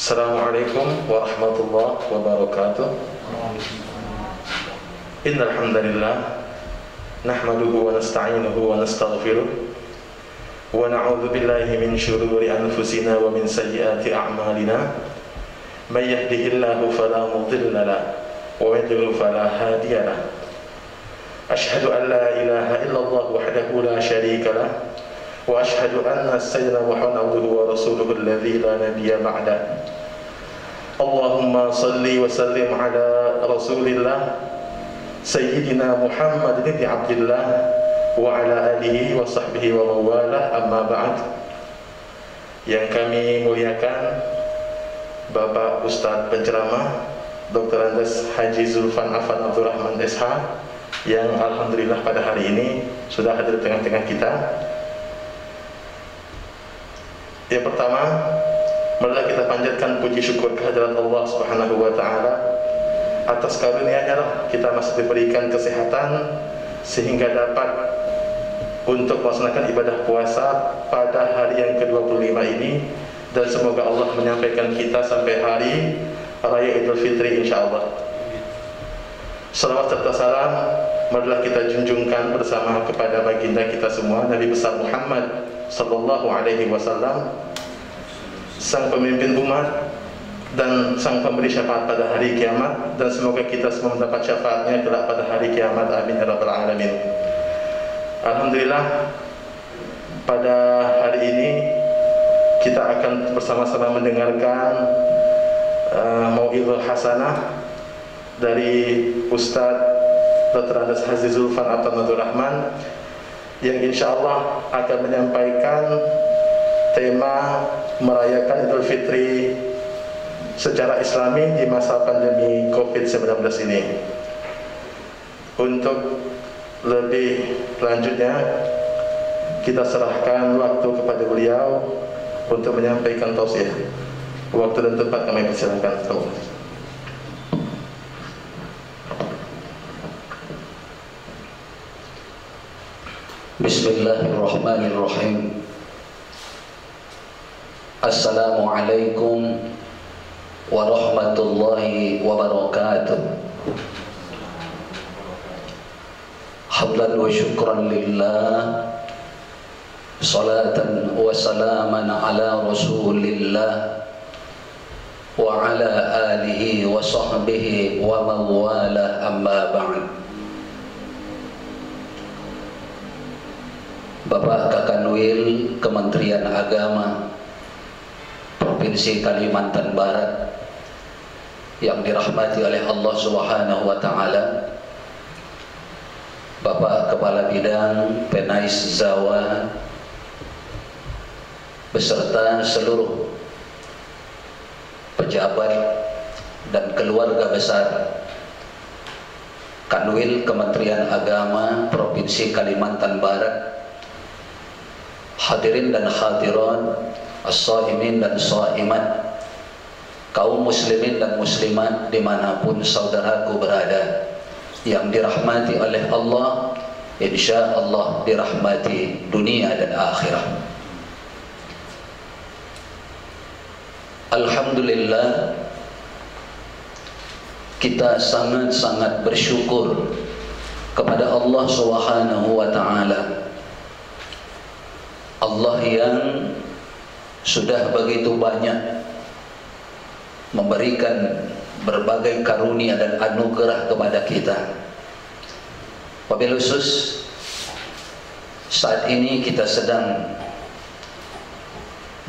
Assalamualaikum warahmatullahi wabarakatuh. Innal hamdalillah nahmaduhu wa nasta'inuhu wa nastaghfiruh wa na'udzu billahi min shururi anfusina wa min sayyiati a'malina. May yahdihillahu fala mudilla lahu wa may yudlil fala hadiya lahu. Ashhadu an la ilaha illallah wahdahu la syarika lahu wa ashhadu anna sayyidina Muhammadan abduhu wa rasuluhu alladzi la nabiyya ba'da. Allahumma salli wa sallim ala rasulillah sayyidina Muhammad ibn Abdullah wa ala alihi wa sahbihi wa mawalah, amma ba'd. Yang kami muliakan Bapak Ustadz penceramah Dr. Andes Haji Zulfan Afan Abdurrahman SH, yang alhamdulillah pada hari ini sudah hadir di tengah-tengah kita. Yang pertama, marilah kita panjatkan puji syukur kehadirat Allah Subhanahu wa taala. Atas karunia-Nya lah kita masih diberikan kesehatan sehingga dapat untuk melaksanakan ibadah puasa pada hari yang ke-25 ini, dan semoga Allah menyampaikan kita sampai hari Raya Idul Fitri insyaallah. Salawat serta salam marilah kita junjungkan bersama kepada baginda kita semua, Nabi besar Muhammad sallallahu alaihi wasallam, sang pemimpin umat dan sang pemberi syafaat pada hari kiamat, dan semoga kita semua mendapat syafaatnya kelak pada hari kiamat, amin ya rabbal alamin. Alhamdulillah, pada hari ini kita akan bersama-sama mendengarkan mau'izah hasanah dari Ustadz Dr. Andes Haji Zulfan Abdurrahman, yang insyaallah akan menyampaikan tema merayakan Idul Fitri secara Islami di masa pandemi COVID-19 ini. Untuk lebih lanjutnya kita serahkan waktu kepada beliau untuk menyampaikan tausiah. Waktu dan tempat kami persilakan. Bismillahirrahmanirrahim. Assalamualaikum warahmatullahi wabarakatuh. Hamdan wa syukran lillah, salatan wa salaman ala rasulillah wa ala alihi wa sahbihi wa mawala, amma ba'd. Bapak Kakanwil Kementerian Agama Provinsi Kalimantan Barat yang dirahmati oleh Allah Subhanahu wa taala, Bapak Kepala Bidang Penais Zawa beserta seluruh pejabat dan keluarga besar Kanwil Kementerian Agama Provinsi Kalimantan Barat, hadirin dan hadirat, as-shaimin dan shaimat, kaum muslimin dan muslimat dimanapun saudaraku berada, yang dirahmati oleh Allah, insya Allah dirahmati dunia dan akhirat. Alhamdulillah, kita sangat-sangat bersyukur kepada Allah Subhanahu wa ta'ala, Allah yang sudah begitu banyak memberikan berbagai karunia dan anugerah kepada kita. Wabil khusus saat ini kita sedang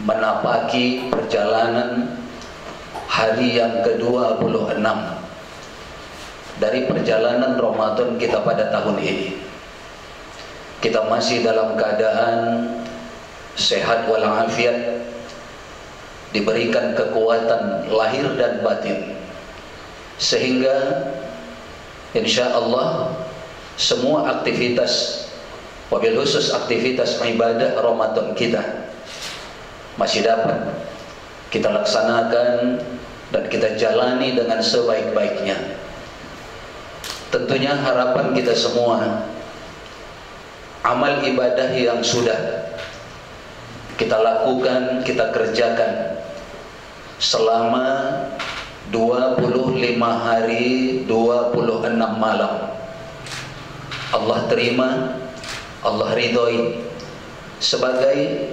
menapaki perjalanan hari yang ke-26 dari perjalanan Ramadan kita pada tahun ini. Kita masih dalam keadaan sehat walafiat, diberikan kekuatan lahir dan batin, sehingga insya Allah semua aktivitas, wabil khusus aktivitas ibadah Ramadan kita masih dapat kita laksanakan dan kita jalani dengan sebaik-baiknya. Tentunya harapan kita semua, amal ibadah yang sudah kita lakukan, kita kerjakan selama 25 hari 26 malam. Allah terima, Allah ridhoi sebagai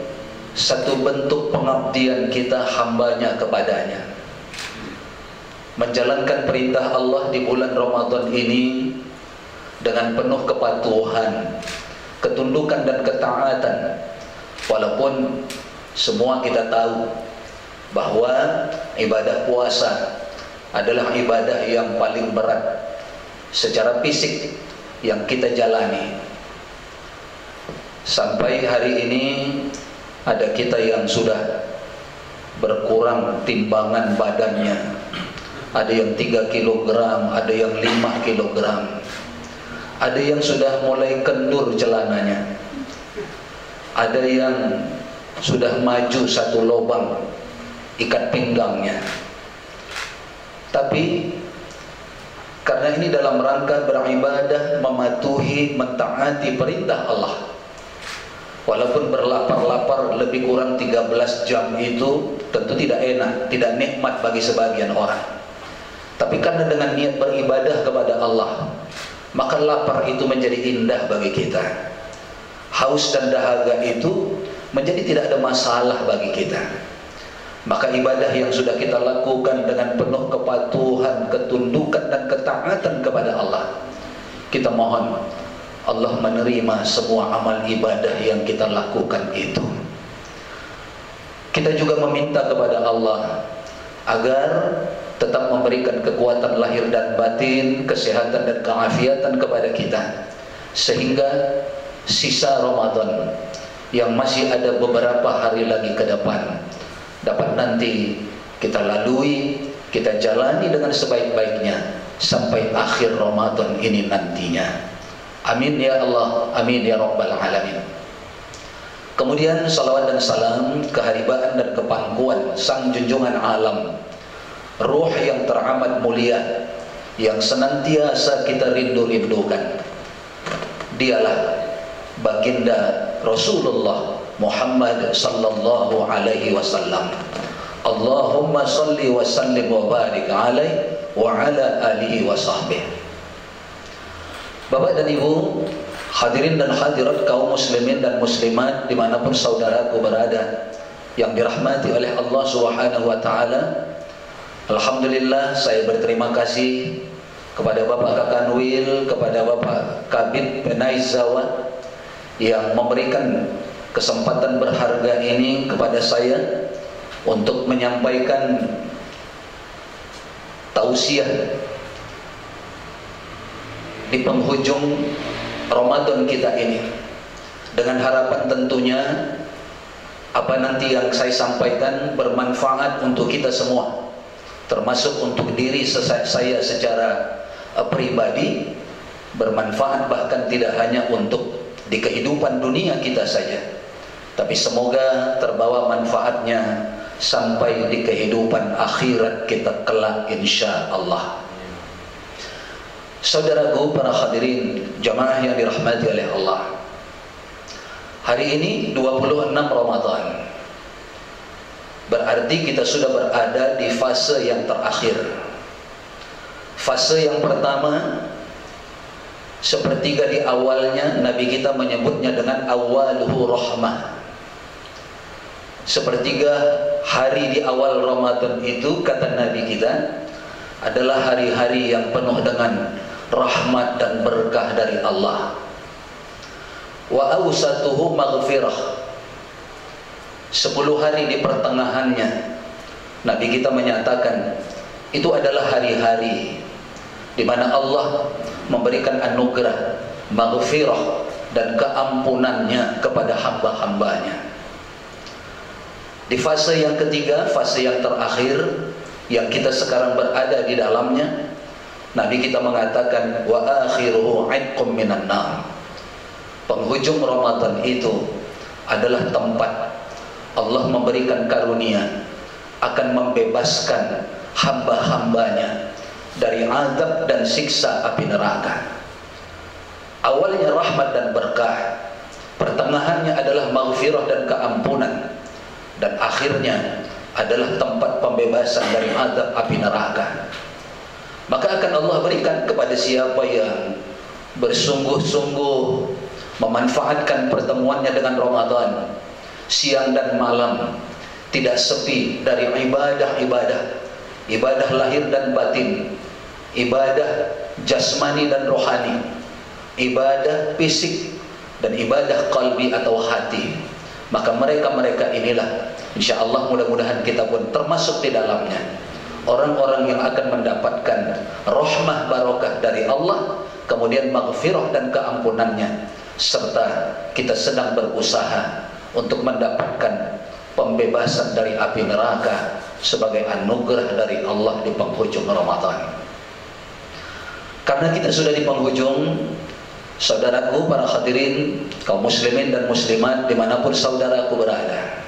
satu bentuk pengabdian kita hambanya kepadanya, menjalankan perintah Allah di bulan Ramadan ini dengan penuh kepatuhan, ketundukan dan ketaatan. Walaupun semua kita tahu bahwa ibadah puasa adalah ibadah yang paling berat secara fisik yang kita jalani. Sampai hari ini ada kita yang sudah berkurang timbangan badannya. Ada yang 3 kg, ada yang 5 kg. Ada yang sudah mulai kendur celananya. Ada yang sudah maju 1 lubang ikat pinggangnya. Tapi karena ini dalam rangka beribadah, mematuhi, mentaati perintah Allah. Walaupun berlapar-lapar lebih kurang 13 jam itu tentu tidak enak, tidak nikmat bagi sebagian orang. Tapi karena dengan niat beribadah kepada Allah, maka lapar itu menjadi indah bagi kita. Haus dan dahaga itu menjadi tidak ada masalah bagi kita. Maka ibadah yang sudah kita lakukan dengan penuh kepatuhan, ketundukan dan ketaatan kepada Allah, kita mohon Allah menerima semua amal ibadah yang kita lakukan itu. Kita juga meminta kepada Allah agar tetap memberikan kekuatan lahir dan batin, kesehatan dan keafiatan kepada kita, sehingga sisa Ramadan yang masih ada beberapa hari lagi ke depan dapat nanti kita lalui, kita jalani dengan sebaik-baiknya sampai akhir Ramadan ini nantinya. Amin ya Allah, amin ya Rabbal Alamin. Kemudian salawat dan salam, keharibaan dan kepangkuan sang junjungan alam, ruh yang teramat mulia, yang senantiasa kita rindu-rindukan. Dialah baginda Rasulullah Muhammad sallallahu alaihi wasallam. Allahumma salli wa sallim wa barik alaihi wa ala alihi wa sahbihi. Bapak dan Ibu, hadirin dan hadirat kaum muslimin dan muslimat dimanapun saudaraku berada yang dirahmati oleh Allah Subhanahu wa ta'ala. Alhamdulillah, saya berterima kasih kepada Bapak Kakanwil, kepada Bapak Kabid Penais Zawad yang memberikan kesempatan berharga ini kepada saya untuk menyampaikan tausiah di penghujung Ramadan kita ini, dengan harapan tentunya apa nanti yang saya sampaikan bermanfaat untuk kita semua, termasuk untuk diri saya secara pribadi, bermanfaat bahkan tidak hanya untuk di kehidupan dunia kita saja, tapi semoga terbawa manfaatnya sampai di kehidupan akhirat kita kelak insya Allah. Saudaraku, para hadirin jamaah yang dirahmati oleh Allah, hari ini 26 Ramadan, berarti kita sudah berada di fase yang terakhir. Fase yang pertama, sepertiga di awalnya Nabi kita menyebutnya dengan awaluhu rahmah. Sepertiga hari di awal Ramadan itu, kata Nabi kita, adalah hari-hari yang penuh dengan rahmat dan berkah dari Allah. Wa awsatuhu maghfirah. 10 hari di pertengahannya Nabi kita menyatakan itu adalah hari-hari di mana Allah memberikan anugerah maghfirah dan keampunannya kepada hamba-hambanya. Di fase yang ketiga, fase yang terakhir yang kita sekarang berada di dalamnya, Nabi kita mengatakan wa akhiruhu 'idqum minan nar. Penghujung Ramadan itu adalah tempat Allah memberikan karunia akan membebaskan hamba-hambanya dari azab dan siksa api neraka. Awalnya rahmat dan berkah, pertengahannya adalah maghfirah dan keampunan, dan akhirnya adalah tempat pembebasan dari azab api neraka. Maka akan Allah berikan kepada siapa yang bersungguh-sungguh memanfaatkan pertemuannya dengan Ramadan, siang dan malam, tidak sepi dari ibadah lahir dan batin, ibadah jasmani dan rohani, ibadah fisik dan ibadah qalbi atau hati. Maka mereka inilah, insyaallah mudah-mudahan kita pun termasuk di dalamnya, orang-orang yang akan mendapatkan rahmah barokah dari Allah, kemudian maghfirah dan keampunannya, serta kita sedang berusaha untuk mendapatkan pembebasan dari api neraka sebagai anugerah dari Allah di penghujung Ramadan. Karena kita sudah di penghujung, saudaraku para hadirin, kaum muslimin dan muslimat dimanapun saudaraku berada,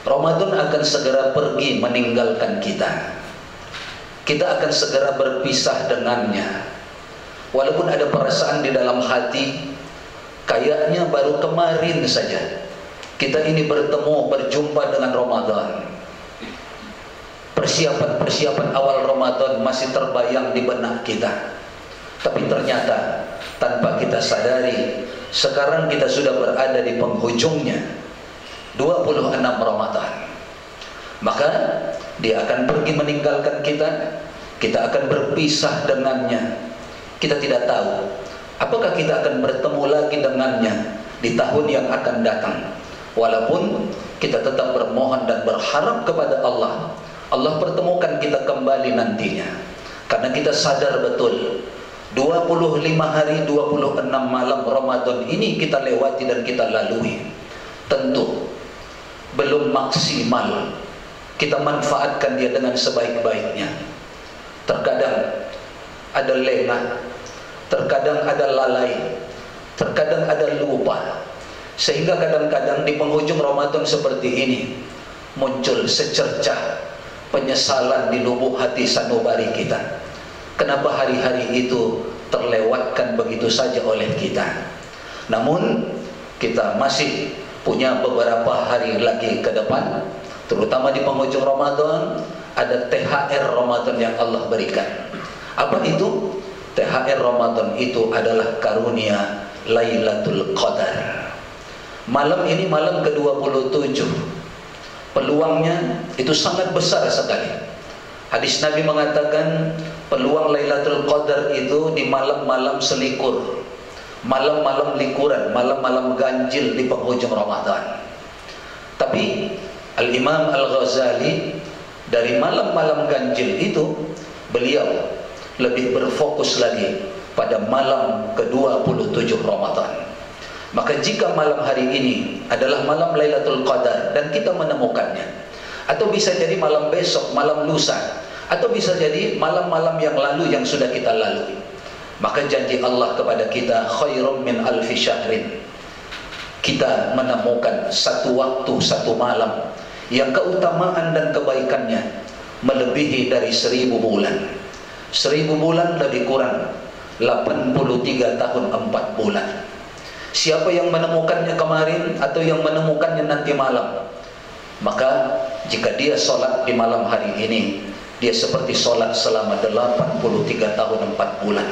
Ramadan akan segera pergi meninggalkan kita. Kita akan segera berpisah dengannya. Walaupun ada perasaan di dalam hati, kayaknya baru kemarin saja kita ini berjumpa dengan Ramadan. Persiapan awal Ramadan masih terbayang di benak kita. Tapi ternyata tanpa kita sadari, sekarang kita sudah berada di penghujungnya 26 Ramadan. Maka dia akan pergi meninggalkan kita, kita akan berpisah dengannya. Kita tidak tahu apakah kita akan bertemu lagi dengannya di tahun yang akan datang. Walaupun kita tetap bermohon dan berharap kepada Allah, Allah pertemukan kita kembali nantinya. Karena kita sadar betul 25 hari 26 malam Ramadan ini kita lewati dan kita lalui, tentu belum maksimal kita manfaatkan dia dengan sebaik-baiknya. Terkadang ada lengah, terkadang ada lalai, terkadang ada lupa, sehingga kadang-kadang di penghujung Ramadan seperti ini muncul secercah penyesalan di lubuk hati sanubari kita. Kenapa hari-hari itu terlewatkan begitu saja oleh kita? Namun kita masih punya beberapa hari lagi ke depan, terutama di penghujung Ramadan. Ada THR Ramadan yang Allah berikan. Apa itu? THR Ramadan itu adalah karunia Lailatul Qadar. Malam ini malam ke-27. Peluangnya itu sangat besar sekali. Hadis Nabi mengatakan peluang Lailatul Qadar itu di malam-malam selikur, malam-malam likuran, malam-malam ganjil di penghujung Ramadan. Tapi Al-Imam Al-Ghazali dari malam-malam ganjil itu beliau lebih berfokus lagi pada malam ke-27 Ramadan. Maka jika malam hari ini adalah malam Lailatul Qadar dan kita menemukannya, atau bisa jadi malam besok, malam lusa, atau bisa jadi malam-malam yang lalu yang sudah kita lalui, maka janji Allah kepada kita khairum min alfi syahrin. Kita menemukan satu waktu, satu malam yang keutamaan dan kebaikannya melebihi dari 1000 bulan. 1000 bulan lebih kurang 83 tahun 4 bulan. Siapa yang menemukannya kemarin atau yang menemukannya nanti malam, maka jika dia sholat di malam hari ini, dia seperti sholat selama 83 tahun 4 bulan.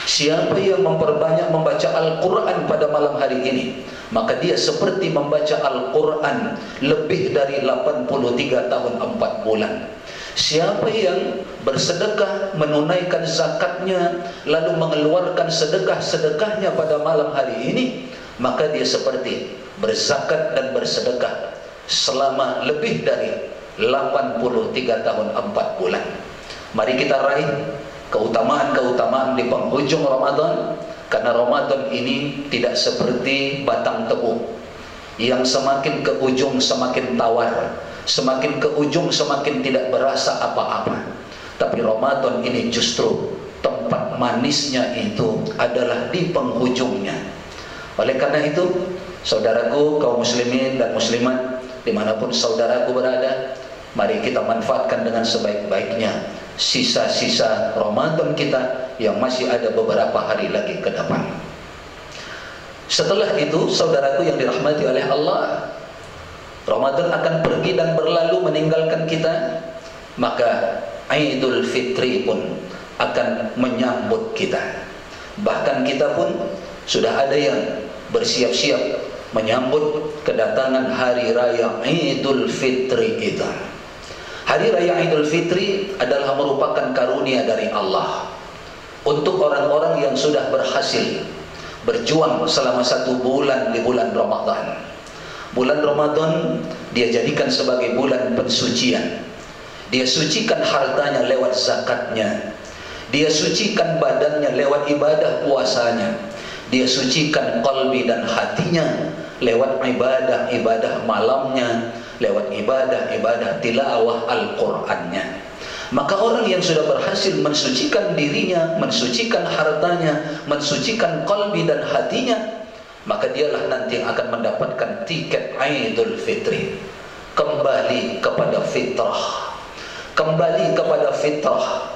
Siapa yang memperbanyak membaca Al-Quran pada malam hari ini, maka dia seperti membaca Al-Quran lebih dari 83 tahun 4 bulan. Siapa yang bersedekah, menunaikan zakatnya, lalu mengeluarkan sedekah-sedekahnya pada malam hari ini, maka dia seperti berzakat dan bersedekah selama lebih dari 83 tahun 4 bulan. Mari kita raih keutamaan-keutamaan di penghujung Ramadan, karena Ramadan ini tidak seperti batang tebu yang semakin ke ujung semakin tawar, semakin ke ujung semakin tidak berasa apa-apa. Tapi Ramadan ini justru tempat manisnya itu adalah di penghujungnya. Oleh karena itu, saudaraku kaum muslimin dan muslimat dimanapun saudaraku berada, mari kita manfaatkan dengan sebaik-baiknya sisa-sisa Ramadan kita yang masih ada beberapa hari lagi ke depan. Setelah itu, saudaraku yang dirahmati oleh Allah, Ramadan akan pergi dan berlalu meninggalkan kita, maka Idul Fitri pun akan menyambut kita. Bahkan kita pun sudah ada yang bersiap-siap menyambut kedatangan hari raya Idul Fitri itu. Hari raya Idul Fitri adalah merupakan karunia dari Allah untuk orang-orang yang sudah berhasil berjuang selama 1 bulan di bulan Ramadan. Bulan Ramadan dia jadikan sebagai bulan pensucian. Dia sucikan hartanya lewat zakatnya. Dia sucikan badannya lewat ibadah puasanya. Dia sucikan qalbi dan hatinya lewat ibadah-ibadah malamnya, lewat ibadah-ibadah tilawah Al-Qur'annya. Maka orang yang sudah berhasil mensucikan dirinya, mensucikan hartanya, mensucikan qalbi dan hatinya, maka dialah nanti yang akan mendapatkan tiket Idul Fitri. Kembali kepada fitrah. Kembali kepada fitrah.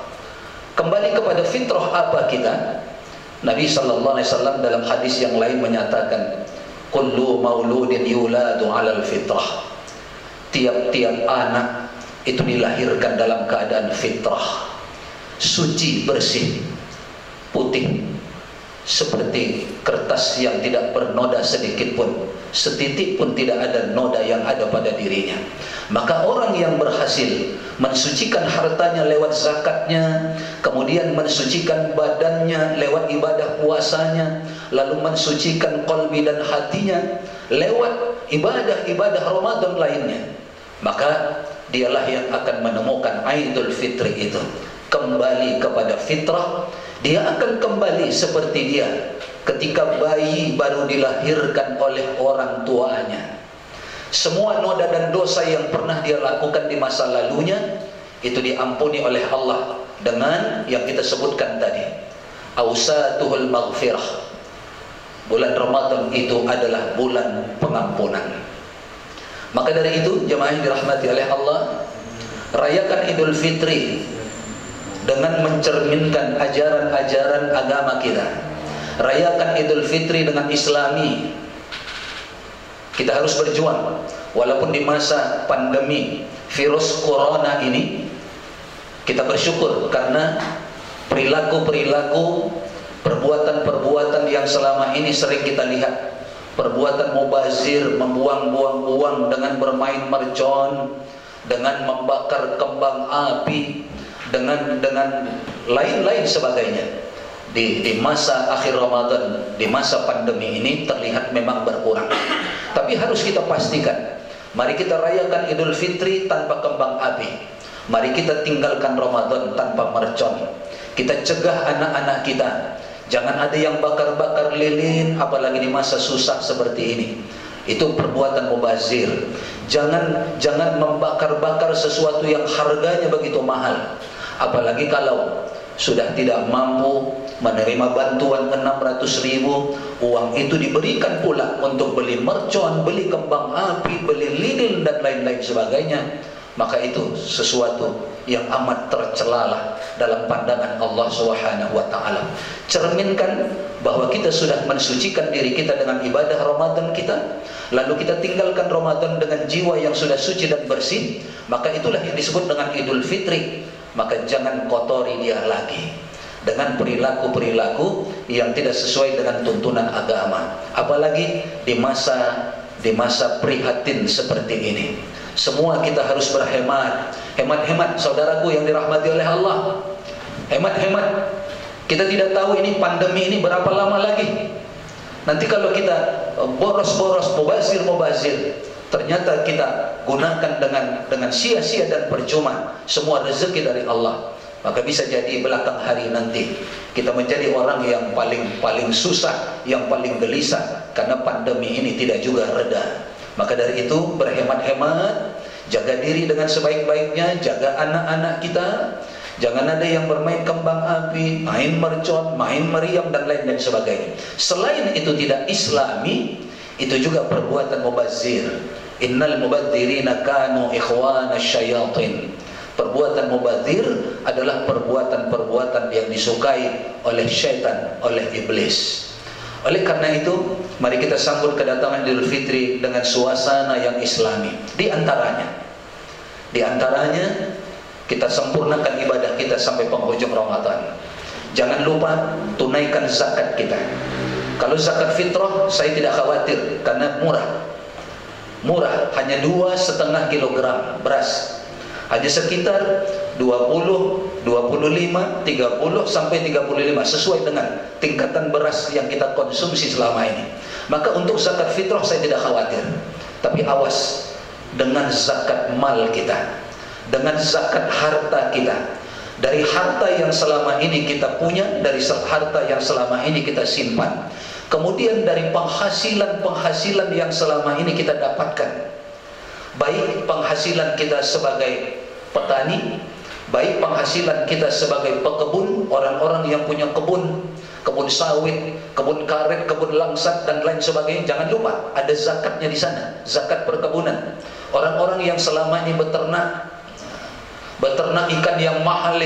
Kembali kepada fitrah apa kita? Nabi SAW dalam hadis yang lain menyatakan, kullu mauludin yuladu alal fitrah. Tiap-tiap anak itu dilahirkan dalam keadaan fitrah, suci, bersih, putih, seperti kertas yang tidak bernoda sedikit pun, setitik pun tidak ada noda yang ada pada dirinya. Maka orang yang berhasil mensucikan hartanya lewat zakatnya, kemudian mensucikan badannya lewat ibadah puasanya, lalu mensucikan qalbi dan hatinya lewat ibadah-ibadah Ramadan lainnya, maka dialah yang akan menemukan Idul Fitri itu. Kembali kepada fitrah. Dia akan kembali seperti dia ketika bayi baru dilahirkan oleh orang tuanya. Semua noda dan dosa yang pernah dia lakukan di masa lalunya itu diampuni oleh Allah dengan yang kita sebutkan tadi, ausatuhul maghfirah. Bulan Ramadan itu adalah bulan pengampunan. Maka dari itu, jemaah yang dirahmati oleh Allah, rayakan Idul Fitri dengan mencerminkan ajaran-ajaran agama kita. Rayakan Idul Fitri dengan Islami. Kita harus berjuang walaupun di masa pandemi virus corona ini. Kita bersyukur karena perilaku-perilaku, perbuatan-perbuatan yang selama ini sering kita lihat, perbuatan mubazir, membuang-buang uang dengan bermain mercon, dengan membakar kembang api, dengan lain-lain sebagainya. Di masa akhir Ramadan, di masa pandemi ini terlihat memang berkurang. Tapi harus kita pastikan, mari kita rayakan Idul Fitri tanpa kembang api. Mari kita tinggalkan Ramadan tanpa mercon. Kita cegah anak-anak kita, jangan ada yang bakar-bakar lilin, apalagi di masa susah seperti ini. Itu perbuatan mubazir. Jangan membakar-bakar sesuatu yang harganya begitu mahal. Apalagi kalau sudah tidak mampu menerima bantuan 600.000, uang itu diberikan pula untuk beli mercon, beli kembang api, beli lilin dan lain-lain sebagainya. Maka itu sesuatu yang amat tercelalah dalam pandangan Allah Subhanahu wa taala. Cerminkan bahwa kita sudah mensucikan diri kita dengan ibadah Ramadan kita, lalu kita tinggalkan Ramadan dengan jiwa yang sudah suci dan bersih, maka itulah yang disebut dengan Idul Fitri. Maka jangan kotori dia lagi dengan perilaku-perilaku yang tidak sesuai dengan tuntunan agama, apalagi di masa prihatin seperti ini. Semua kita harus berhemat. Hemat-hemat saudaraku yang dirahmati oleh Allah. Hemat-hemat. Kita tidak tahu ini pandemi ini berapa lama lagi. Nanti kalau kita boros-boros, mubazir, ternyata kita gunakan dengan sia-sia dan percuma semua rezeki dari Allah, maka bisa jadi belakang hari nanti kita menjadi orang yang paling susah, yang paling gelisah, karena pandemi ini tidak juga reda. Maka dari itu berhemat-hemat, jaga diri dengan sebaik-baiknya, jaga anak-anak kita. Jangan ada yang bermain kembang api, main mercon, main meriam dan lain-lain sebagainya. Selain itu tidak Islami, itu juga perbuatan mubazir. Innal mubadzirina kanu ikhwana syayatin. Perbuatan mubazir adalah perbuatan-perbuatan yang disukai oleh syaitan, oleh iblis. Oleh karena itu, Mari kita sambut kedatangan Idul Fitri dengan suasana yang islami. Di antaranya kita sempurnakan ibadah kita sampai penghujung Ramadan. Jangan lupa tunaikan zakat kita. Kalau zakat fitrah saya tidak khawatir karena murah, hanya 2,5 kilogram beras, hanya sekitar 20, 25, 30 sampai 35 sesuai dengan tingkatan beras yang kita konsumsi selama ini. Maka untuk zakat fitrah saya tidak khawatir. Tapi awas dengan zakat mal kita, dengan zakat harta kita. Dari harta yang selama ini kita punya, dari harta yang selama ini kita simpan, kemudian dari penghasilan yang selama ini kita dapatkan, baik penghasilan kita sebagai petani, baik penghasilan kita sebagai pekebun, orang-orang yang punya kebun sawit, kebun karet, kebun langsat dan lain sebagainya. Jangan lupa ada zakatnya di sana, zakat perkebunan. Orang-orang yang selama ini beternak ikan yang mahal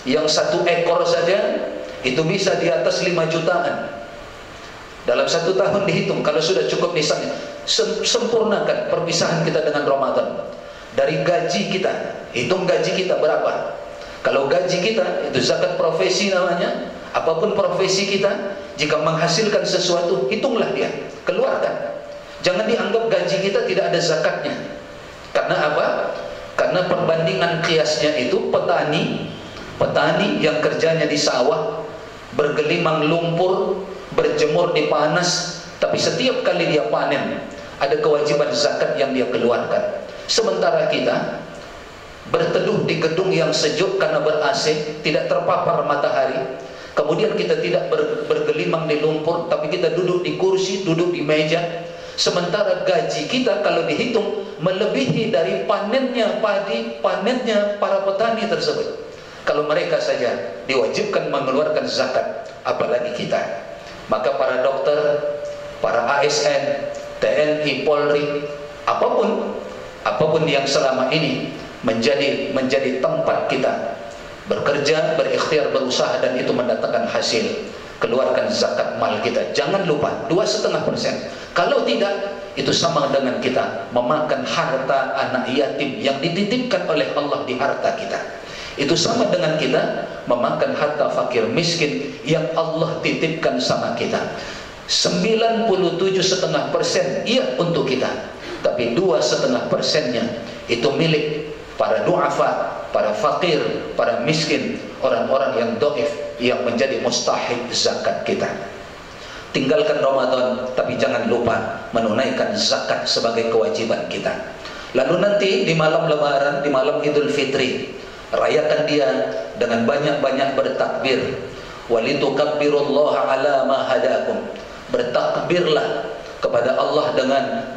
yang 1 ekor saja itu bisa di atas 5 jutaan dalam 1 tahun dihitung. Kalau sudah cukup misalnya, sempurnakan perpisahan kita dengan Ramadan. Dari gaji kita, hitung gaji kita berapa. Kalau gaji kita itu zakat profesi namanya, apapun profesi kita, jika menghasilkan sesuatu, hitunglah dia, keluarkan. Jangan dianggap gaji kita tidak ada zakatnya. Karena apa? Karena perbandingan kiasnya itu petani yang kerjanya di sawah, bergelimang lumpur, berjemur di panas, tapi setiap kali dia panen ada kewajiban zakat yang dia keluarkan. Sementara kita berteduh di gedung yang sejuk karena ber-AC, tidak terpapar matahari, kemudian kita tidak bergelimang di lumpur, tapi kita duduk di kursi, duduk di meja. Sementara gaji kita kalau dihitung melebihi dari panennya padi, panennya para petani tersebut. Kalau mereka saja diwajibkan mengeluarkan zakat, apalagi kita. Maka para dokter, para ASN, TNI, Polri, apapun yang selama ini menjadi tempat kita bekerja, berikhtiar, berusaha dan itu mendatangkan hasil, keluarkan zakat mal kita. Jangan lupa 2,5%. Kalau tidak, itu sama dengan kita memakan harta anak yatim yang dititipkan oleh Allah di harta kita. Itu sama dengan kita memakan harta fakir miskin yang Allah titipkan sama kita. 97,5% iya untuk kita, tapi 2,5%-nya itu milik para du'afa, para fakir, para miskin, orang-orang yang dhaif yang menjadi mustahik zakat kita. Tinggalkan Ramadan, tapi jangan lupa menunaikan zakat sebagai kewajiban kita. Lalu nanti di malam Lebaran, di malam Idul Fitri, rayakan dia dengan banyak-banyak bertakbir. Walitukabbirullaha ala ma hadakum. Bertakbirlah kepada Allah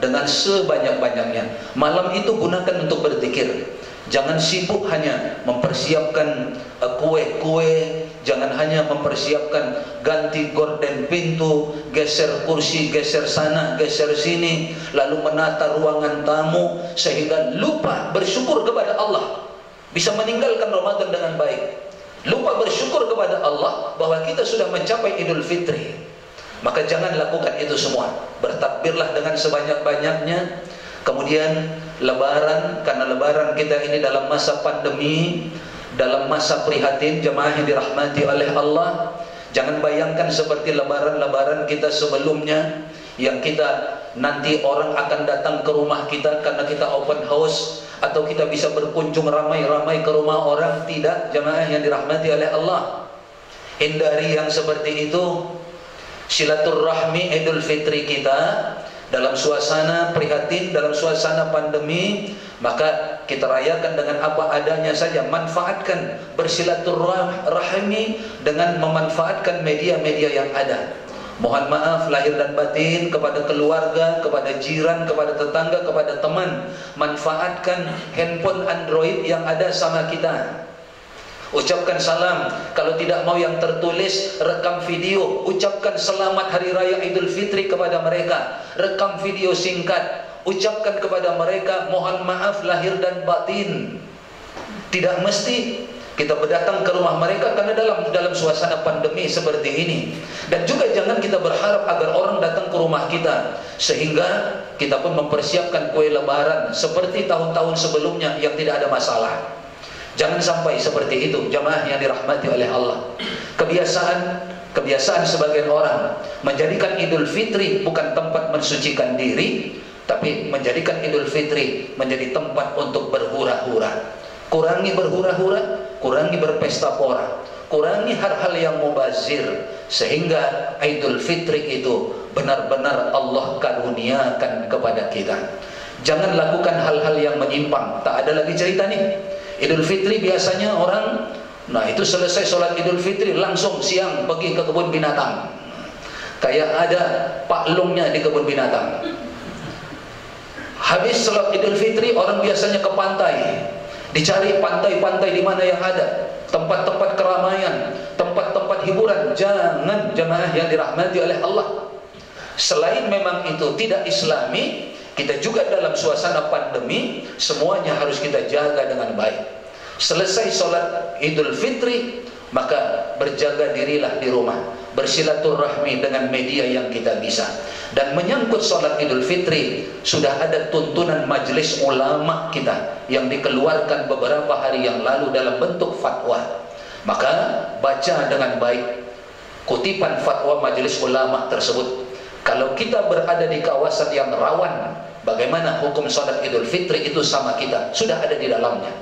dengan sebanyak-banyaknya. Malam itu gunakan untuk berzikir. Jangan sibuk hanya mempersiapkan kue-kue, jangan hanya mempersiapkan ganti gorden pintu, geser kursi, geser sana, geser sini, lalu menata ruangan tamu sehingga lupa bersyukur kepada Allah. Bisa meninggalkan Ramadan dengan baik. Lupa bersyukur kepada Allah bahwa kita sudah mencapai Idul Fitri. Maka jangan lakukan itu semua. Bertakbirlah dengan sebanyak-banyaknya. Kemudian Lebaran, karena Lebaran kita ini dalam masa pandemi, dalam masa prihatin, jemaah yang dirahmati oleh Allah. Jangan bayangkan seperti Lebaran-Lebaran kita sebelumnya, yang kita nanti orang akan datang ke rumah kita karena kita open house, atau kita bisa berkunjung ramai-ramai ke rumah orang. Tidak, jemaah yang dirahmati oleh Allah. Hindari yang seperti itu. Silaturahmi Idul Fitri kita dalam suasana prihatin, dalam suasana pandemi, maka kita rayakan dengan apa adanya saja. Manfaatkan bersilaturahmi dengan memanfaatkan media-media yang ada. Mohon maaf lahir dan batin kepada keluarga, kepada jiran, kepada tetangga, kepada teman. Manfaatkan handphone Android yang ada sama kita. Ucapkan salam. Kalau tidak mau yang tertulis, rekam video. Ucapkan selamat Hari Raya Idul Fitri kepada mereka. Rekam video singkat. Ucapkan kepada mereka mohon maaf lahir dan batin. Tidak mesti kita berdatang ke rumah mereka karena dalam suasana pandemi seperti ini. Dan juga jangan kita berharap agar orang datang ke rumah kita sehingga kita pun mempersiapkan kue lebaran seperti tahun-tahun sebelumnya yang tidak ada masalah. Jangan sampai seperti itu, jamaah yang dirahmati oleh Allah. Kebiasaan sebagian orang menjadikan Idul Fitri bukan tempat mensucikan diri, tapi menjadikan Idul Fitri menjadi tempat untuk berhura-hura. Kurangi berhura-hura, kurangi berpesta pora, kurangi hal-hal yang mubazir, sehingga Idul Fitri itu benar-benar Allah karuniakan kepada kita. Jangan lakukan hal-hal yang menyimpang. Tak ada lagi cerita nih. Idul Fitri biasanya orang, nah itu selesai sholat Idul Fitri langsung siang pergi ke kebun binatang. Kayak ada paklungnya di kebun binatang. Habis sholat Idul Fitri orang biasanya ke pantai. Dicari pantai-pantai di mana yang ada, tempat-tempat keramaian, tempat-tempat hiburan. Jangan, jemaah yang dirahmati oleh Allah. Selain memang itu tidak islami, kita juga dalam suasana pandemi, semuanya harus kita jaga dengan baik. Selesai sholat Idul Fitri, maka berjaga dirilah di rumah, bersilaturahmi dengan media yang kita bisa. Dan menyangkut sholat Idul Fitri, sudah ada tuntunan majelis ulama kita yang dikeluarkan beberapa hari yang lalu dalam bentuk fatwa. Maka baca dengan baik kutipan fatwa majelis ulama tersebut. Kalau kita berada di kawasan yang rawan, bagaimana hukum sholat Idul Fitri itu sama kita, sudah ada di dalamnya.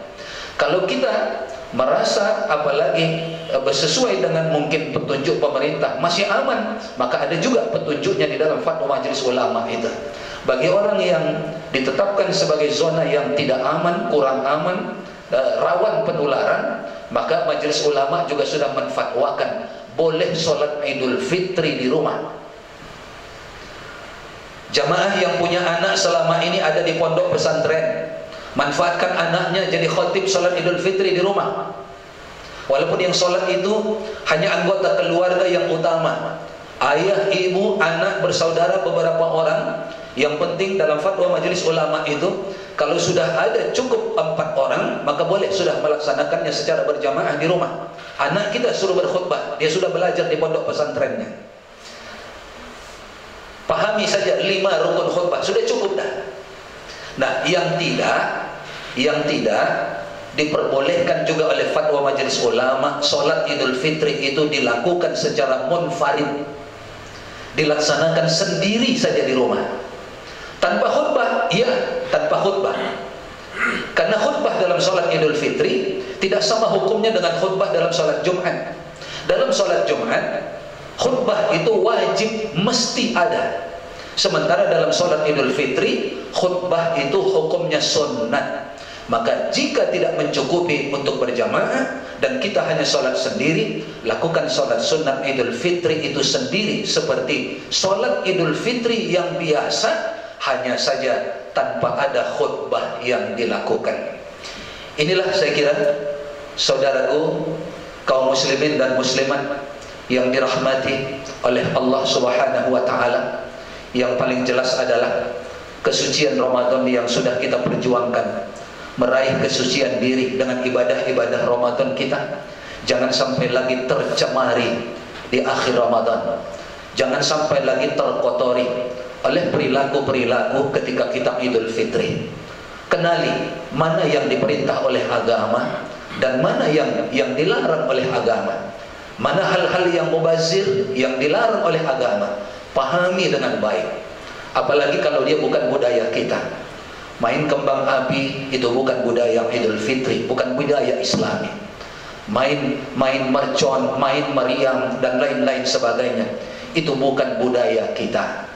Kalau kita merasa apalagi sesuai dengan mungkin petunjuk pemerintah masih aman, maka ada juga petunjuknya di dalam fatwa majelis ulama itu. Bagi orang yang ditetapkan sebagai zona yang tidak aman, kurang aman, rawan penularan, maka majelis ulama juga sudah menfatwakan boleh sholat Idul Fitri di rumah. Jamaah yang punya anak selama ini ada di pondok pesantren, manfaatkan anaknya jadi khatib sholat Idul Fitri di rumah. Walaupun yang sholat itu hanya anggota keluarga yang utama, ayah, ibu, anak, bersaudara beberapa orang. Yang penting dalam fatwa majelis ulama itu, kalau sudah ada cukup 4 orang, maka boleh sudah melaksanakannya secara berjamaah di rumah. Anak kita suruh berkhutbah, dia sudah belajar di pondok pesantrennya, pahami saja 5 rukun khutbah, sudah cukup dah. Nah, yang tidak diperbolehkan juga oleh fatwa majelis ulama, sholat Idul Fitri itu dilakukan secara munfarid, dilaksanakan sendiri saja di rumah, tanpa khutbah. Iya, tanpa khutbah. Karena khutbah dalam sholat Idul Fitri tidak sama hukumnya dengan khutbah dalam sholat Jumat. Dalam sholat Jumat, khutbah itu wajib, mesti ada. Sementara dalam sholat Idul Fitri, khutbah itu hukumnya sunnat. Maka jika tidak mencukupi untuk berjamaah dan kita hanya sholat sendiri, lakukan sholat sunnat Idul Fitri itu sendiri, seperti sholat Idul Fitri yang biasa, hanya saja tanpa ada khutbah yang dilakukan. Inilah saya kira, saudaraku, kaum muslimin dan muslimat yang dirahmati oleh Allah Subhanahu wa ta'ala, yang paling jelas adalah kesucian Ramadan yang sudah kita perjuangkan, meraih kesucian diri dengan ibadah-ibadah Ramadan kita. Jangan sampai lagi tercemari di akhir Ramadan. Jangan sampai lagi terkotori oleh perilaku-perilaku ketika kita Idul Fitri. Kenali mana yang diperintah oleh agama dan mana yang dilarang oleh agama. Mana hal-hal yang mubazir, yang dilarang oleh agama. Pahami dengan baik. Apalagi kalau dia bukan budaya kita. Main kembang api itu bukan budaya Idul Fitri, bukan budaya Islami. Main mercon, main meriam dan lain-lain sebagainya, itu bukan budaya kita.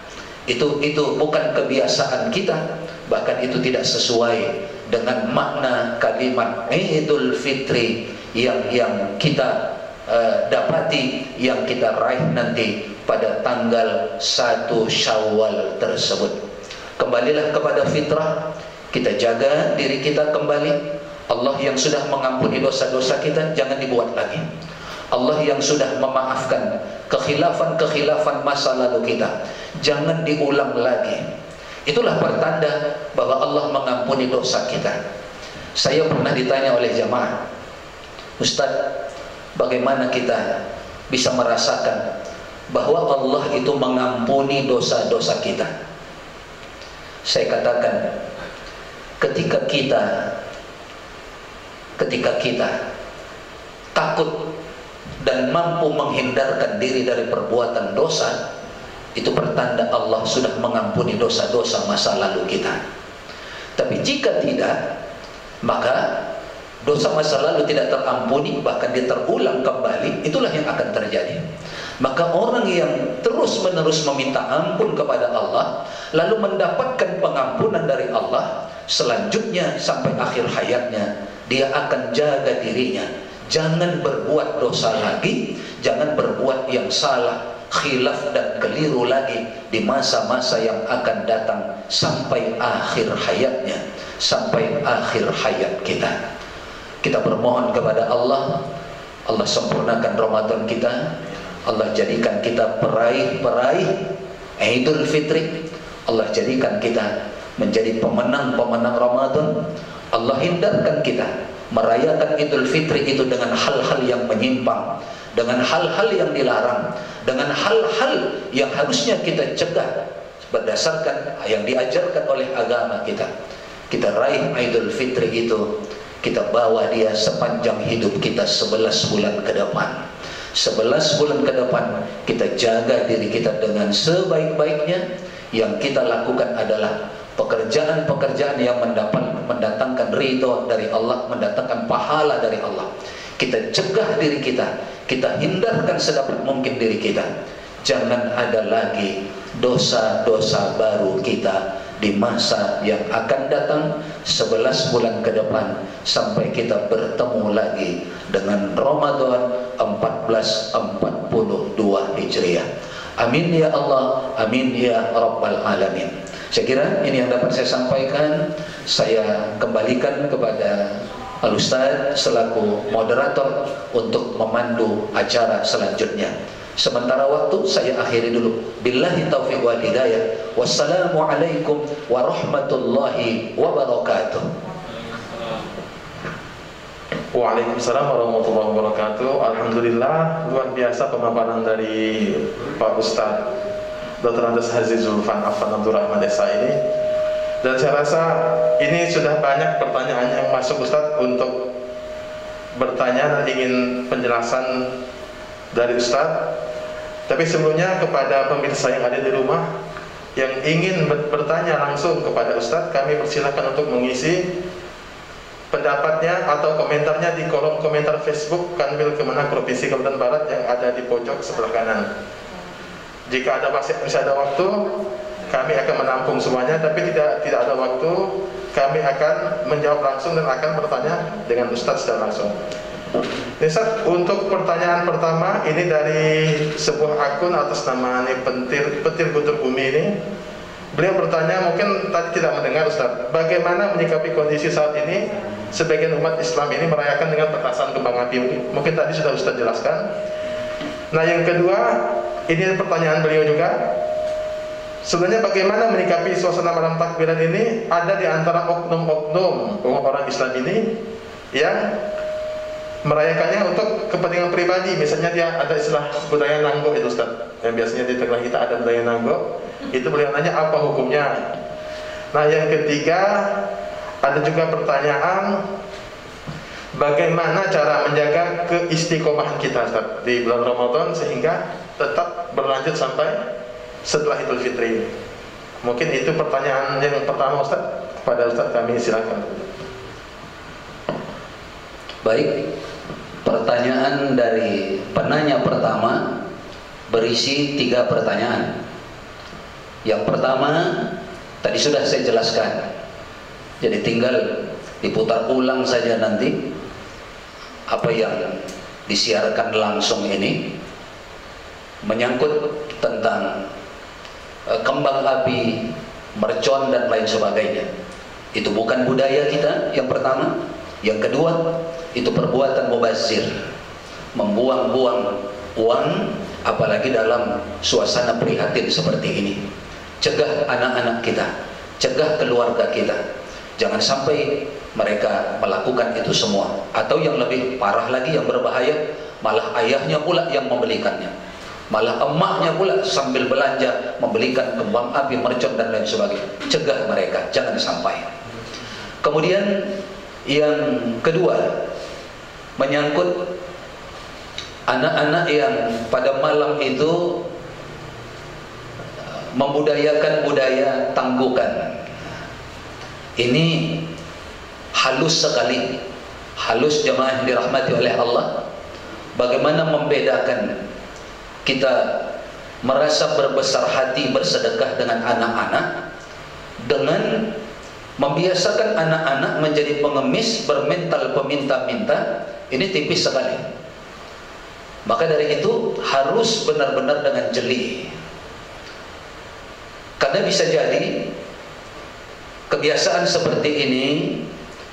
Itu bukan kebiasaan kita, bahkan itu tidak sesuai dengan makna kalimat Idul Fitri yang kita dapati, yang kita raih nanti pada tanggal 1 Syawal tersebut. Kembalilah kepada fitrah, kita jaga diri kita kembali. Allah yang sudah mengampuni dosa-dosa kita jangan dibuat lagi. Allah yang sudah memaafkan kekhilafan-kekhilafan masa lalu kita jangan diulang lagi. Itulah pertanda bahwa Allah mengampuni dosa kita. Saya pernah ditanya oleh jamaah, Ustaz, bagaimana kita bisa merasakan bahwa Allah itu mengampuni dosa-dosa kita? Saya katakan, ketika kita takut dan mampu menghindarkan diri dari perbuatan dosa, itu pertanda Allah sudah mengampuni dosa-dosa masa lalu kita. Tapi jika tidak, maka dosa masa lalu tidak terampuni, bahkan dia terulang kembali, itulah yang akan terjadi. Maka orang yang terus-menerus meminta ampun kepada Allah, lalu mendapatkan pengampunan dari Allah, selanjutnya sampai akhir hayatnya, dia akan jaga dirinya. Jangan berbuat dosa lagi, jangan berbuat yang salah, khilaf dan keliru lagi di masa-masa yang akan datang sampai akhir hayatnya, sampai akhir hayat kita. Kita bermohon kepada Allah, Allah sempurnakan Ramadan kita, Allah jadikan kita peraih Idul Fitri, Allah jadikan kita menjadi pemenang-pemenang Ramadan. Allah hindarkan kita merayakan Idul Fitri itu dengan hal-hal yang menyimpang, dengan hal-hal yang dilarang, dengan hal-hal yang harusnya kita cegah berdasarkan yang diajarkan oleh agama kita. Kita raih Idul Fitri itu, kita bawa dia sepanjang hidup kita 11 bulan ke depan. 11 bulan ke depan kita jaga diri kita dengan sebaik-baiknya. Yang kita lakukan adalah pekerjaan-pekerjaan yang mendatangkan ridho dari Allah, mendatangkan pahala dari Allah. Kita cegah diri kita, kita hindarkan sedapat mungkin diri kita. Jangan ada lagi dosa-dosa baru kita di masa yang akan datang 11 bulan ke depan, sampai kita bertemu lagi dengan Ramadan 1442 Hijriah. Amin ya Allah, amin ya Rabbal Alamin. Saya kira ini yang dapat saya sampaikan. Saya kembalikan kepada Al-Ustaz selaku moderator untuk memandu acara selanjutnya. Sementara waktu saya akhiri dulu. Billahi taufiq wal hidayah. Wassalamualaikum warahmatullahi wabarakatuh. Waalaikumsalam warahmatullahi wabarakatuh. Alhamdulillah, luar biasa pemaparan dari Pak Ustaz Dr. Andes Haji Zulfan Afan Abdurrahman Esa ini. Dan saya rasa ini sudah banyak pertanyaan yang masuk Ustaz untuk bertanya dan ingin penjelasan dari Ustaz. Tapi sebelumnya kepada pemirsa yang ada di rumah yang ingin bertanya langsung kepada Ustaz, kami persilakan untuk mengisi pendapatnya atau komentarnya di kolom komentar Facebook Kanwil Kemenang Provinsi Kalimantan Barat yang ada di pojok sebelah kanan. Jika masih ada waktu, kami akan menampung semuanya. Tapi tidak ada waktu, kami akan menjawab langsung dan akan bertanya dengan Ustaz secara langsung. Ustaz, untuk pertanyaan pertama ini dari sebuah akun atas nama Petir Guntur Bumi ini. Beliau bertanya, mungkin tadi tidak mendengar Ustaz, bagaimana menyikapi kondisi saat ini sebagian umat Islam ini merayakan dengan petasan kembang api. Mungkin tadi sudah Ustaz jelaskan. Nah, yang kedua, ini pertanyaan beliau juga. Sebenarnya bagaimana menyikapi suasana malam takbiran ini? Ada di antara oknum-oknum orang Islam ini yang merayakannya untuk kepentingan pribadi. Misalnya dia ada istilah budaya nanggo itu Ustaz, yang biasanya di tengah kita ada budaya nanggo. Itu beliau nanya apa hukumnya. Nah, yang ketiga, ada juga pertanyaan, bagaimana cara menjaga keistiqomahan kita Ustaz di bulan Ramadan sehingga tetap berlanjut sampai setelah Idul Fitri. Mungkin itu pertanyaan yang pertama Ustaz. Kepada Ustaz kami silakan. Baik, pertanyaan dari penanya pertama berisi 3 pertanyaan. Yang pertama tadi sudah saya jelaskan, jadi tinggal diputar ulang saja nanti apa yang disiarkan langsung ini menyangkut tentang kembang api, mercon dan lain sebagainya. Itu bukan budaya kita, yang pertama. Yang kedua, itu perbuatan mubazir, membuang-buang uang, apalagi dalam suasana prihatin seperti ini. Cegah anak-anak kita, cegah keluarga kita, jangan sampai mereka melakukan itu semua. Atau yang lebih parah lagi, yang berbahaya, malah ayahnya pula yang membelikannya, malah emaknya pula sambil belanja membelikan kembang api, mercon dan lain sebagainya. Cegah mereka, jangan sampai. Kemudian yang kedua, menyangkut anak-anak yang pada malam itu membudayakan budaya tanggukan. Ini halus sekali, halus jemaah yang dirahmati oleh Allah. Bagaimana membedakan kita merasa berbesar hati bersedekah dengan anak-anak dengan membiasakan anak-anak menjadi pengemis, bermental peminta-minta. Ini tipis sekali. Maka dari itu harus benar-benar dengan jeli. Karena bisa jadi kebiasaan seperti ini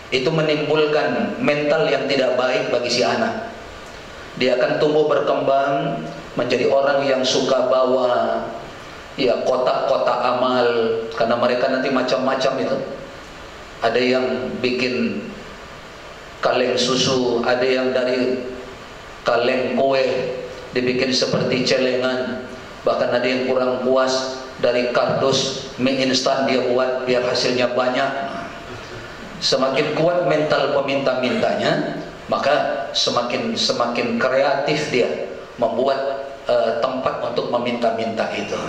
itu menimbulkan mental yang tidak baik bagi si anak. Dia akan tumbuh berkembang menjadi orang yang suka bawa ya kotak-kotak amal, karena mereka nanti macam-macam itu. Ada yang bikin kaleng susu, ada yang dari kaleng kue dibikin seperti celengan, bahkan ada yang kurang puas dari kardus mie instan dia buat biar hasilnya banyak. Semakin kuat mental peminta-mintanya, maka semakin kreatif dia membuat tempat untuk meminta-minta itu.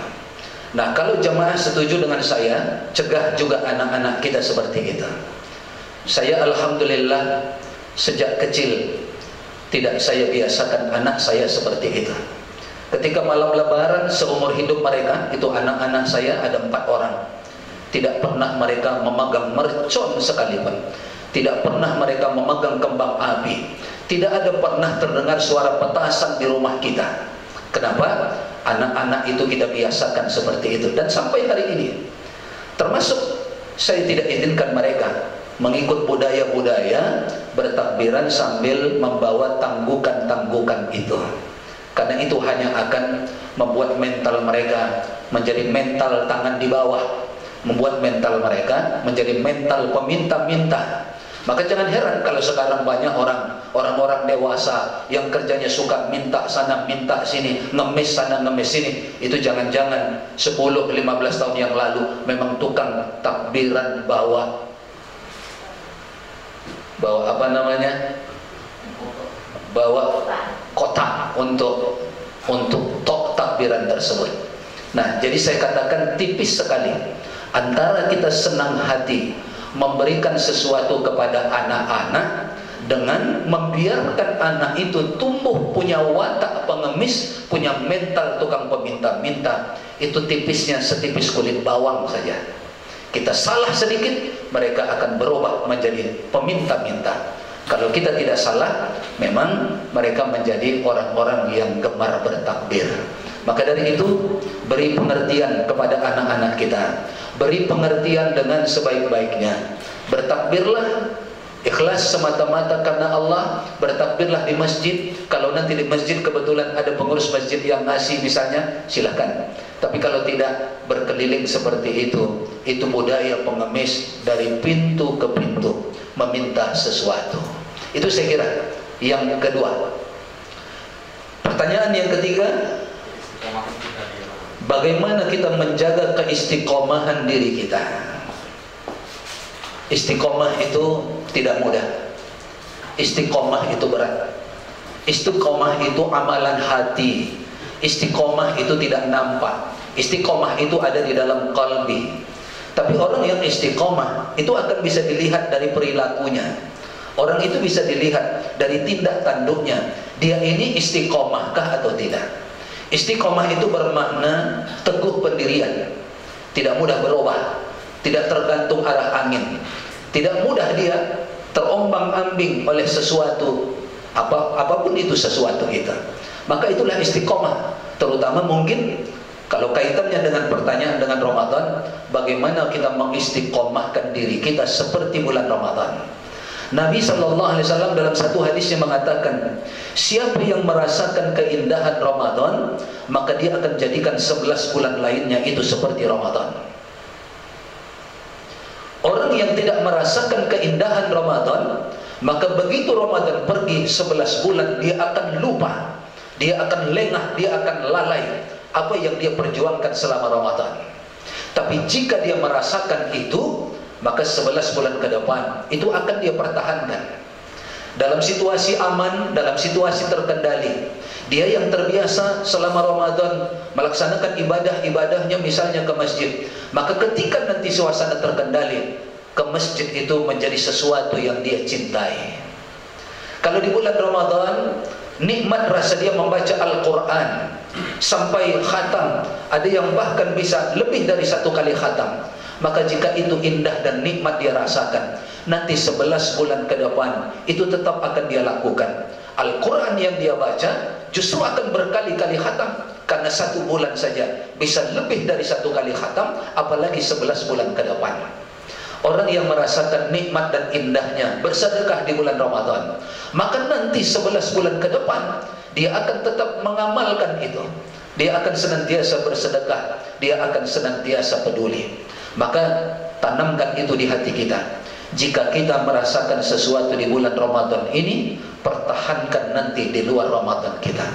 Nah, kalau jemaah setuju dengan saya, cegah juga anak-anak kita seperti itu. Saya alhamdulillah sejak kecil tidak saya biasakan anak saya seperti itu. Ketika malam lebaran seumur hidup mereka, itu anak-anak saya ada 4 orang. Tidak pernah mereka memegang mercon sekalipun. Tidak pernah mereka memegang kembang api. Tidak ada pernah terdengar suara petasan di rumah kita. Kenapa? Anak-anak itu kita biasakan seperti itu. Dan sampai hari ini, termasuk saya tidak izinkan mereka mengikut budaya-budaya bertakbiran sambil membawa tanggukan-tanggukan itu. Karena itu hanya akan membuat mental mereka menjadi mental tangan di bawah, membuat mental mereka menjadi mental peminta-minta. Maka jangan heran kalau sekarang banyak orang-orang dewasa yang kerjanya suka minta sana minta sini, ngemis sana ngemis sini. Itu jangan-jangan 10-15 tahun yang lalu memang tukang takbiran bawa apa namanya? Bawa kotak untuk tok takbiran tersebut. Nah, jadi saya katakan tipis sekali antara kita senang hati memberikan sesuatu kepada anak-anak dengan membiarkan anak itu tumbuh punya watak pengemis, punya mental tukang peminta-minta. Itu tipisnya setipis kulit bawang saja. Kita salah sedikit, mereka akan berubah menjadi peminta-minta. Kalau kita tidak salah, memang mereka menjadi orang-orang yang gemar bertakbir. Maka dari itu, beri pengertian kepada anak-anak kita. Beri pengertian dengan sebaik-baiknya. Bertakbirlah ikhlas semata-mata karena Allah. Bertakbirlah di masjid. Kalau nanti di masjid kebetulan ada pengurus masjid yang ngasih misalnya, silakan. Tapi kalau tidak, berkeliling seperti itu budaya pengemis dari pintu ke pintu meminta sesuatu. Itu saya kira yang kedua. Pertanyaan yang ketiga, bagaimana kita menjaga keistiqomahan diri kita? Istiqomah itu tidak mudah. Istiqomah itu berat. Istiqomah itu amalan hati. Istiqomah itu tidak nampak. Istiqomah itu ada di dalam qalbi. Tapi orang yang istiqomah itu akan bisa dilihat dari perilakunya. Orang itu bisa dilihat dari tindak tanduknya. Dia ini istiqomahkah atau tidak? Istiqomah itu bermakna teguh pendirian, tidak mudah berubah, tidak tergantung arah angin, tidak mudah dia terombang-ambing oleh sesuatu, apapun itu sesuatu itu. Maka itulah istiqomah. Terutama mungkin kalau kaitannya dengan pertanyaan dengan Ramadan, bagaimana kita mengistiqomahkan diri kita seperti bulan Ramadan. Nabi SAW dalam satu hadisnya mengatakan, siapa yang merasakan keindahan Ramadan, maka dia akan jadikan 11 bulan lainnya itu seperti Ramadan. Orang Orang yang tidak merasakan keindahan Ramadan, maka begitu Ramadan pergi 11 bulan, dia akan lupa, dia akan lengah, dia akan lalai apa yang dia perjuangkan selama Ramadan. Tapi jika dia merasakan itu, maka 11 bulan ke depan itu akan dia pertahankan dalam situasi aman, dalam situasi terkendali. Dia yang terbiasa selama Ramadan melaksanakan ibadah-ibadahnya misalnya ke masjid, maka ketika nanti suasana terkendali, ke masjid itu menjadi sesuatu yang dia cintai. Kalau di bulan Ramadan, nikmat rasa dia membaca Al-Quran sampai khatam, ada yang bahkan bisa lebih dari 1 kali khatam. Maka jika itu indah dan nikmat dia rasakan, nanti 11 bulan ke depan itu tetap akan dia lakukan. Al-Quran yang dia baca justru akan berkali-kali khatam, karena 1 bulan saja bisa lebih dari 1 kali khatam, apalagi 11 bulan ke depan. Orang yang merasakan nikmat dan indahnya bersedekah di bulan Ramadan, maka nanti 11 bulan ke depan dia akan tetap mengamalkan itu. Dia akan senantiasa bersedekah, dia akan senantiasa peduli. Maka tanamkan itu di hati kita. Jika kita merasakan sesuatu di bulan Ramadan ini, pertahankan nanti di luar Ramadan kita.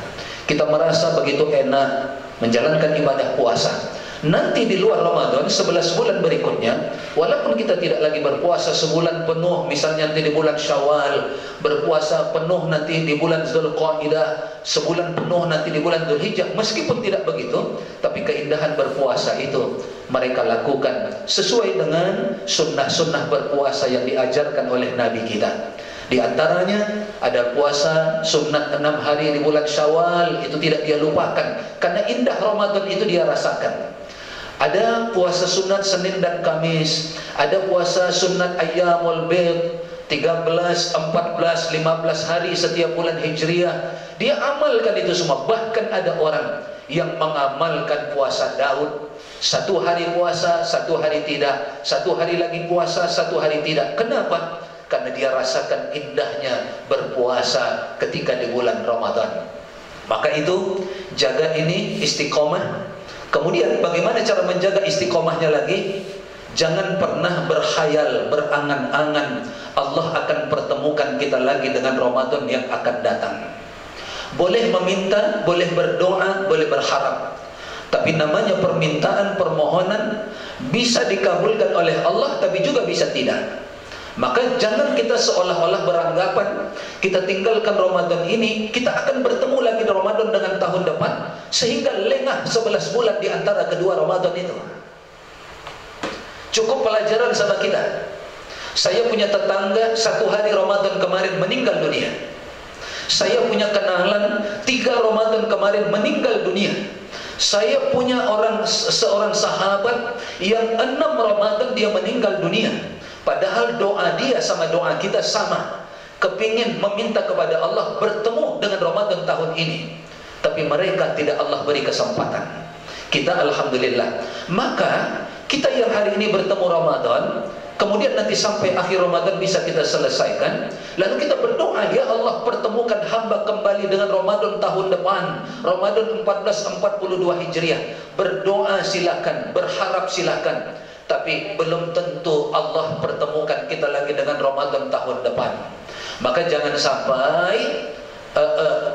Kita merasa begitu enak menjalankan ibadah puasa, nanti di luar Ramadan 11 bulan berikutnya, walaupun kita tidak lagi berpuasa sebulan penuh, misalnya nanti di bulan Syawal, berpuasa penuh nanti di bulan Zulqaidah, sebulan penuh nanti di bulan Dzulhijjah, meskipun tidak begitu, tapi keindahan berpuasa itu mereka lakukan sesuai dengan sunnah-sunnah berpuasa yang diajarkan oleh Nabi kita. Di antaranya ada puasa sunat 6 hari di bulan Syawal, itu tidak dia lupakan, karena indah Ramadan itu dia rasakan. Ada puasa sunat Senin dan Kamis, ada puasa sunat Ayyamul Bid 13, 14, 15 hari setiap bulan Hijriah. Dia amalkan itu semua. Bahkan ada orang yang mengamalkan puasa Daud, 1 hari puasa, 1 hari tidak, 1 hari lagi puasa, 1 hari tidak. Kenapa? Karena dia rasakan indahnya berpuasa ketika di bulan Ramadan. Maka itu jaga ini istiqomah. Kemudian bagaimana cara menjaga istiqomahnya lagi? Jangan pernah berkhayal, berangan-angan Allah akan pertemukan kita lagi dengan Ramadan yang akan datang. Boleh meminta, boleh berdoa, boleh berharap, tapi namanya permintaan, permohonan bisa dikabulkan oleh Allah, tapi juga bisa tidak. Maka jangan kita seolah-olah beranggapan kita tinggalkan Ramadan ini, kita akan bertemu lagi di Ramadan dengan tahun depan, sehingga lengah 11 bulan di antara kedua Ramadan itu. Cukup pelajaran sama kita. Saya punya tetangga 1 hari Ramadan kemarin meninggal dunia. Saya punya kenalan 3 Ramadan kemarin meninggal dunia. Saya punya seorang sahabat yang 6 Ramadan dia meninggal dunia. Padahal doa dia sama doa kita sama, kepingin meminta kepada Allah bertemu dengan Ramadan tahun ini, tapi mereka tidak Allah beri kesempatan. Kita alhamdulillah. Maka kita yang hari ini bertemu Ramadan, kemudian nanti sampai akhir Ramadan bisa kita selesaikan, lalu kita berdoa, ya Allah pertemukan hamba kembali dengan Ramadan tahun depan, Ramadan 1442 Hijriah. Berdoa silakan, berharap silakan, tapi belum tentu Allah pertemukan kita lagi dengan Ramadan tahun depan. Maka jangan sampai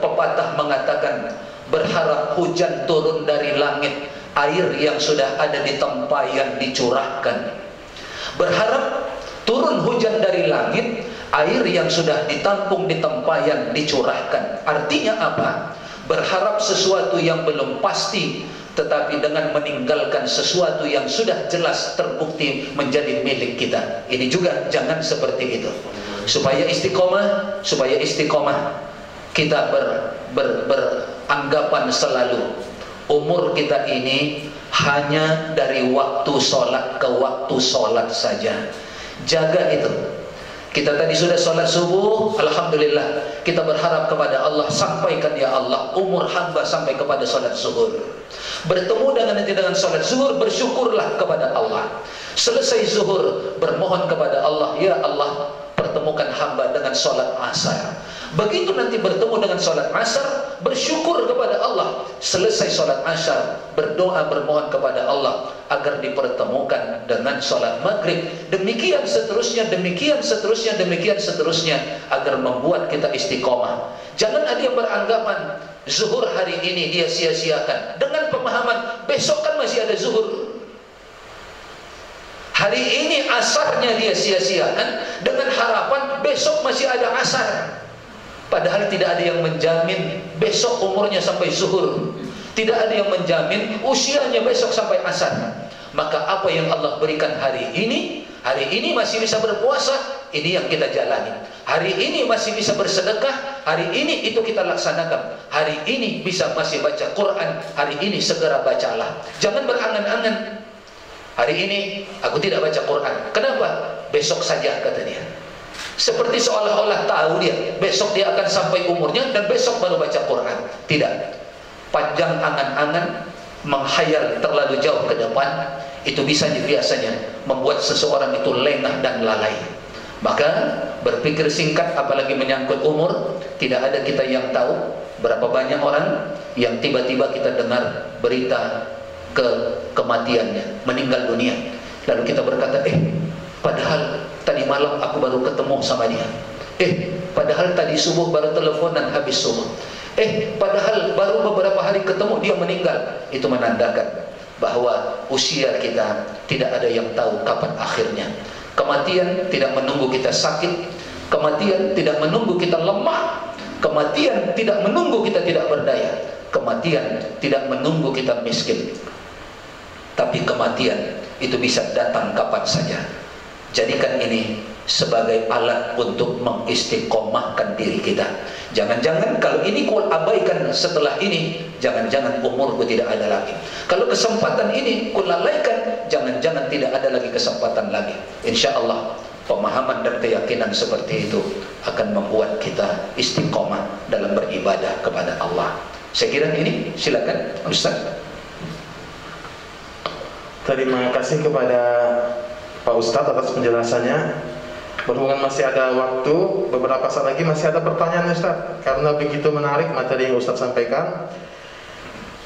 pepatah mengatakan berharap hujan turun dari langit, air yang sudah ada di tempayan dicurahkan. Berharap turun hujan dari langit, air yang sudah ditampung di tempayan dicurahkan. Artinya apa? Berharap sesuatu yang belum pasti, tetapi dengan meninggalkan sesuatu yang sudah jelas terbukti menjadi milik kita. Ini juga jangan seperti itu. Supaya istiqomah kita beranggapan selalu umur kita ini hanya dari waktu sholat ke waktu sholat saja. Jaga itu. Kita tadi sudah sholat subuh, alhamdulillah. Kita berharap kepada Allah, sampaikan ya Allah umur hamba sampai kepada sholat zuhur. Bertemu dengan sholat zuhur, bersyukurlah kepada Allah. Selesai zuhur, bermohon kepada Allah, ya Allah pertemukan hamba dengan sholat asar. Begitu nanti bertemu dengan sholat asar, bersyukur kepada Allah. Selesai sholat asar, berdoa bermohon kepada Allah agar dipertemukan dengan sholat maghrib. Demikian seterusnya, demikian seterusnya, demikian seterusnya, agar membuat kita istiqomah. Jangan ada yang beranggapan zuhur hari ini dia sia-siakan dengan pemahaman besok kan masih ada zuhur. Hari ini asarnya dia sia-siakan dengan harapan besok masih ada asar. Padahal tidak ada yang menjamin besok umurnya sampai zuhur. Tidak ada yang menjamin usianya besok sampai asar. Maka apa yang Allah berikan hari ini masih bisa berpuasa, ini yang kita jalani. Hari ini masih bisa bersedekah, hari ini itu kita laksanakan. Hari ini bisa masih baca Quran, hari ini segera bacalah. Jangan berangan-angan. Hari ini aku tidak baca Quran. Kenapa? Besok saja kata dia. Seperti seolah-olah tahu dia besok dia akan sampai umurnya dan besok baru baca Quran. Tidak. Panjang angan-angan, menghayal terlalu jauh ke depan, itu biasanya membuat seseorang itu lengah dan lalai. Maka berpikir singkat, apalagi menyangkut umur, tidak ada kita yang tahu berapa banyak orang yang tiba-tiba kita dengar berita kematiannya, meninggal dunia. Lalu kita berkata, padahal tadi malam aku baru ketemu sama dia. Padahal tadi subuh baru teleponan habis subuh. Padahal baru beberapa hari ketemu dia meninggal. Itu menandakan bahwa usia kita tidak ada yang tahu kapan akhirnya. Kematian tidak menunggu kita sakit. Kematian tidak menunggu kita lemah. Kematian tidak menunggu kita tidak berdaya. Kematian tidak menunggu kita miskin. Tapi kematian itu bisa datang kapan saja. Jadikan ini sebagai alat untuk mengistiqomahkan diri kita. Jangan-jangan kalau ini ku abaikan setelah ini, jangan-jangan umurku tidak ada lagi. Kalau kesempatan ini ku lalaikan, jangan-jangan tidak ada lagi kesempatan lagi. Insya Allah pemahaman dan keyakinan seperti itu akan membuat kita istiqomah dalam beribadah kepada Allah. Saya kira ini, silakan Ustaz. Terima kasih kepada Pak Ustadz atas penjelasannya. Berhubungan masih ada waktu, beberapa saat lagi masih ada pertanyaan Ustadz, karena begitu menarik materi yang Ustadz sampaikan.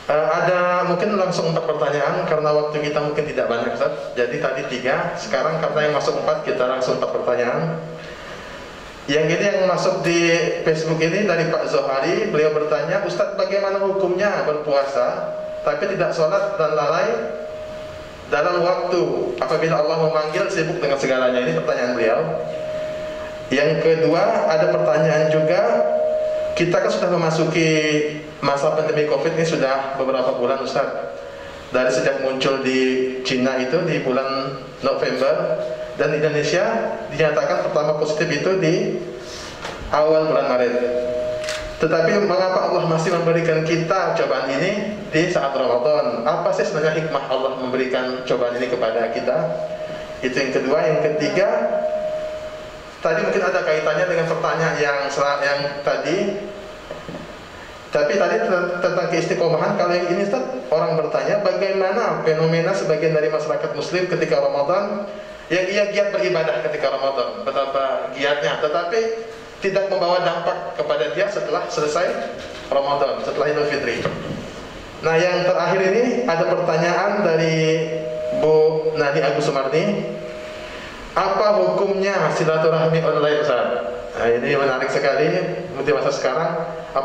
Ada mungkin langsung 4 pertanyaan, karena waktu kita mungkin tidak banyak Ustadz. Jadi tadi 3, sekarang karena yang masuk 4, kita langsung 4 pertanyaan. Yang ini yang masuk di Facebook ini dari Pak Zohari. Beliau bertanya, Ustadz bagaimana hukumnya berpuasa tapi tidak sholat dan lalai dalam waktu apabila Allah memanggil sibuk dengan segalanya? Ini pertanyaan beliau. Yang kedua, ada pertanyaan juga. Kita kan sudah memasuki masa pandemi Covid ini sudah beberapa bulan Ustaz. Dari sejak muncul di Cina itu di bulan November, dan Indonesia dinyatakan pertama positif itu di awal bulan Maret. Tetapi mengapa Allah masih memberikan kita cobaan ini di saat Ramadan? Apa sih sebenarnya hikmah Allah memberikan cobaan ini kepada kita? Itu yang kedua. Yang ketiga, tadi mungkin ada kaitannya dengan pertanyaan yang tadi. Tapi tadi tentang keistiqomahan. Kalau yang ini Ustaz, orang bertanya bagaimana fenomena sebagian dari masyarakat Muslim ketika Ramadan, yang ia giat beribadah ketika Ramadan, betapa giatnya, tetapi tidak membawa dampak kepada dia setelah selesai Ramadan, setelah Idul Fitri. Nah, yang terakhir ini ada pertanyaan dari Bu Nadi Agus Sumarni. Apa hukumnya silaturahmi online Ustaz? Nah, ini menarik sekali di masa sekarang. Apa